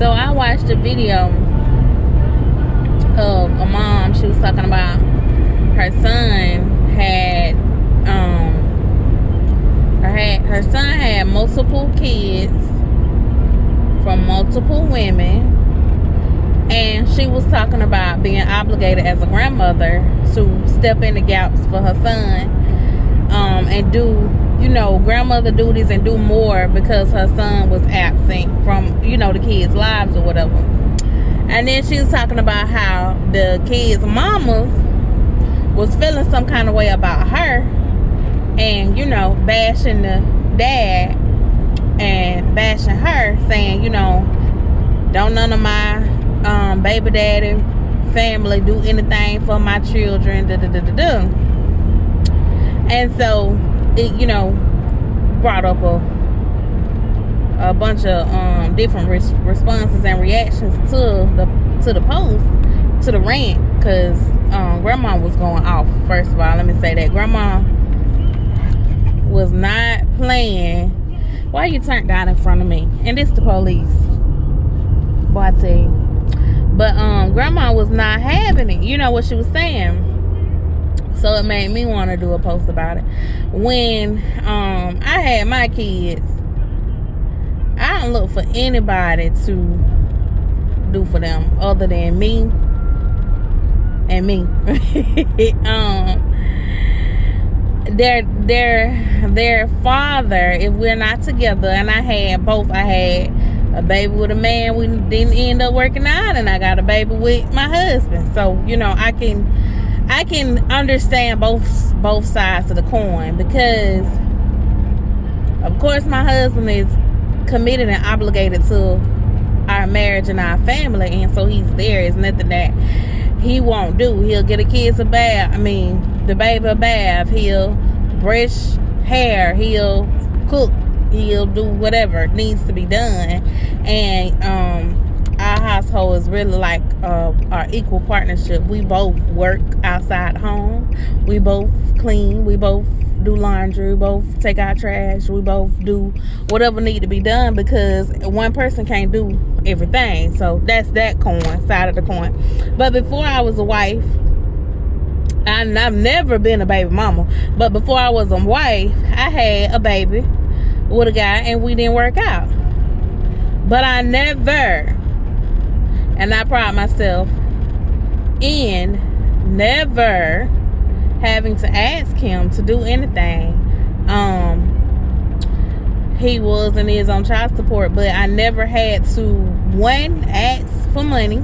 So I watched a video of a mom. She was talking about her son had her son had multiple kids from multiple women, and she was talking about being obligated as a grandmother to step in the gaps for her son, and do, grandmother duties and do more because her son was absent from, the kids' lives or whatever. And then she was talking about how the kids' mamas was feeling some kind of way about her, and, bashing the dad and bashing her, saying, don't none of my baby daddy family do anything for my children, And so it, brought up a bunch of different responses and reactions to the post, to the rant, because grandma was going off. First of all, let me say that grandma was not playing. Why you turned down in front of me? And this the police, boy, I tell you. But grandma was not having it. You know what she was saying. So it made me want to do a post about it. When I had my kids, I don't look for anybody to do for them other than me and me. Their father, if we're not together, and I had a baby with a man we didn't end up working out, and I got a baby with my husband. So I can understand both sides of the coin, because of course my husband is committed and obligated to our marriage and our family, and so he's there. It's nothing that he won't do. He'll get the kids the baby a bath, he'll brush hair, he'll cook, he'll do whatever needs to be done. And our household is really like our equal partnership. We both work outside home, we both clean, we both do laundry, we both take out trash, we both do whatever need to be done, because one person can't do everything. So that's that side of the coin. But before I was a wife, and I've never been a baby mama, but before I was a wife, I had a baby with a guy and we didn't work out. But I never, and I pride myself in never having to ask him to do anything. He was and is on child support, but I never had to, one, ask for money,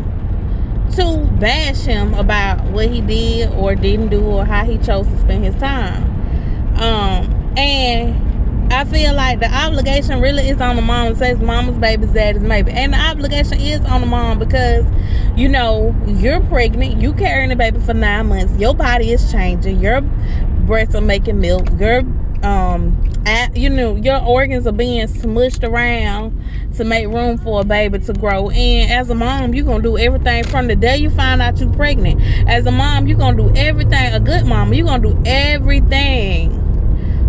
two, bash him about what he did or didn't do or how he chose to spend his time. And I feel like the obligation really is on the mom. It says mama's baby's daddy's baby, and the obligation is on the mom, because you're pregnant, you carrying the baby for 9 months, your body is changing, your breasts are making milk, your your organs are being smushed around to make room for a baby to grow. And as a mom, you're gonna do everything from the day you find out you're pregnant. As a mom, you're gonna do everything. A good mama, you're gonna do everything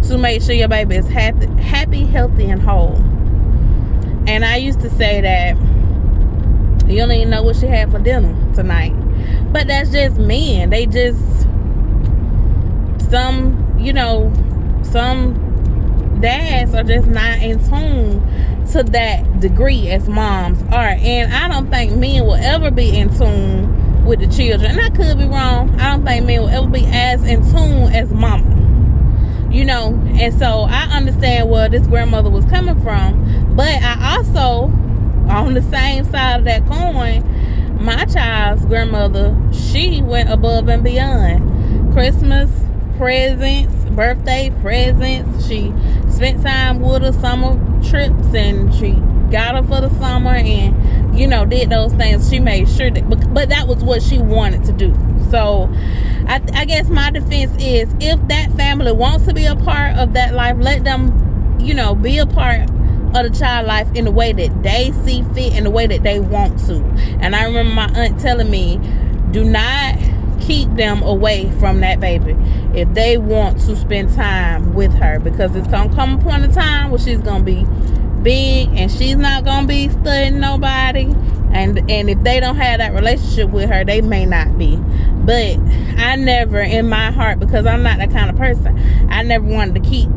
to make sure your baby is happy, healthy, and whole. And I used to say that you don't even know what she had for dinner tonight. But that's just men. They just, some dads are just not in tune to that degree as moms are. And I don't think men will ever be in tune with the children. And I could be wrong. I don't think men will ever be as in tune as mama. And so I understand where this grandmother was coming from. But I also, on the same side of that coin, my child's grandmother, she went above and beyond. Christmas presents, birthday presents, she spent time with her, summer trips, and she got her for the summer, and did those things. She made sure that, but that was what she wanted to do. So I guess my defense is, if that family wants to be a part of that life, let them be a part of the child life in the way that they see fit, in the way that they want to. And I remember my aunt telling me, do not keep them away from that baby if they want to spend time with her, because it's gonna come a point in time where she's gonna be big and she's not gonna be studying nobody, and if they don't have that relationship with her, they may not be. But I never in my heart, because I'm not that kind of person, I never wanted to keep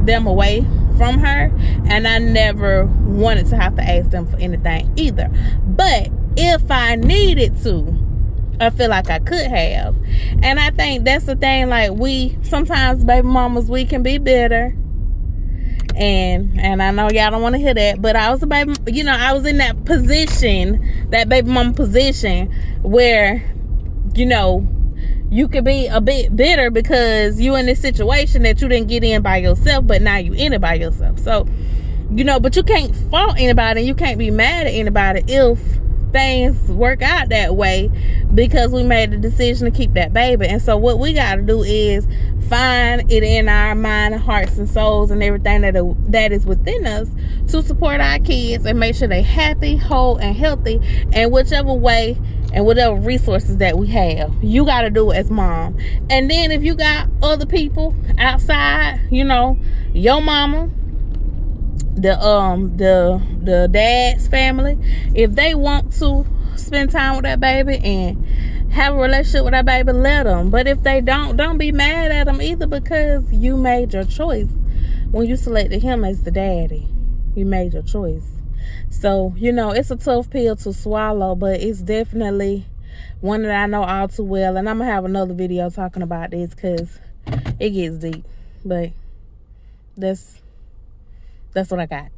them away from her, and I never wanted to have to ask them for anything either. But if I needed to, I feel like I could have. And I think that's the thing, like, we sometimes, baby mamas, we can be bitter. And I know y'all don't want to hear that, but I was a baby, I was in that position, that baby mama position, where you could be a bit bitter because you in this situation that you didn't get in by yourself, but now you in it by yourself. So but you can't fault anybody, and you can't be mad at anybody if things work out that way, because we made the decision to keep that baby. And so what we got to do is find it in our mind, hearts, and souls, and everything that is within us to support our kids and make sure they're happy, whole, and healthy, and whichever way and whatever resources that we have, you got to do it as mom. And then if you got other people outside, your mama, the dad's family, if they want to spend time with that baby and have a relationship with that baby, let them. But if they don't be mad at them either, because you made your choice when you selected him as the daddy. You made your choice. So it's a tough pill to swallow, but it's definitely one that I know all too well, and I'm gonna have another video talking about this because it gets deep. But that's what I got.